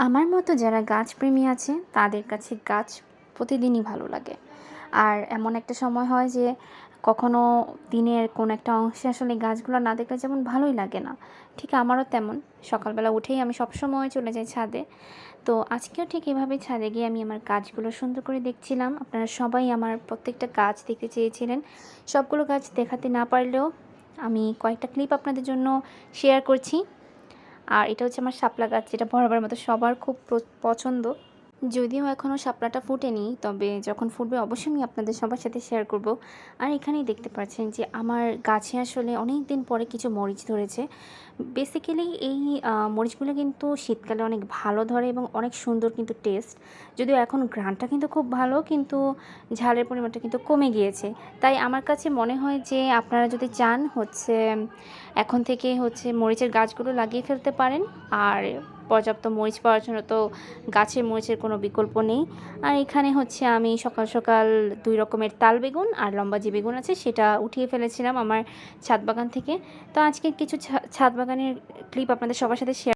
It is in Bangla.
আমার মতো যারা গাছপ্রেমী আছে তাদের কাছে গাছ প্রতিদিনই ভালো লাগে। আর এমন একটা সময় হয় যে কখনো দিনের কোনো একটা অংশে আসলে গাছগুলো না দেখলে যেমন ভালোই লাগে না। ঠিক আমারও তেমন। সকালবেলা উঠেই আমি সবসময় চলে যাই ছাদে। তো আজকেও ঠিক এভাবে ছাদে গিয়ে আমি আমার গাছগুলো সুন্দর করে দেখছিলাম। আপনারা সবাই আমার প্রত্যেকটা গাছ দেখতে চেয়েছিলেন। সবগুলো গাছ দেখাতে না পারলেও আমি কয়েকটা ক্লিপ আপনাদের জন্য শেয়ার করছি। আর এটা হচ্ছে আমার শাপলা গাছ, যেটা বরাবরের মতো সবার খুব পছন্দ। যদিও এখনও শাপলাটা ফোটেনি, তবে যখন ফুটবে অবশ্যই আমি আপনাদের সবার সাথে শেয়ার করব। আর এখানেই দেখতে পাচ্ছেন যে আমার গাছে আসলে অনেক দিন পরে কিছু মরিচ ধরেছে। বেসিক্যালি এই মরিচগুলো কিন্তু শীতকালে অনেক ভালো ধরে এবং অনেক সুন্দর কিন্তু টেস্ট। যদিও এখন ঘ্রাণটা কিন্তু খুব ভালো, কিন্তু ঝালের পরিমাণটা কিন্তু কমে গিয়েছে। তাই আমার কাছে মনে হয় যে আপনারা যদি চান এখন থেকে মরিচের গাছগুলো লাগিয়ে ফেলতে পারেন। আর পর্যাপ্ত মরিচ পাওয়ার জন্য তো গাছের মরিচের কোনো বিকল্প নেই। আর এখানে আমি সকাল সকাল ২ রকমের তাল বেগুন আর লম্বা যে বেগুন আছে সেটা উঠিয়ে ফেলেছিলাম আমার ছাদ বাগান থেকে। তো আজকে কিছু ছাদ বাগানের ক্লিপ আপনাদের সবার সাথে শেয়ার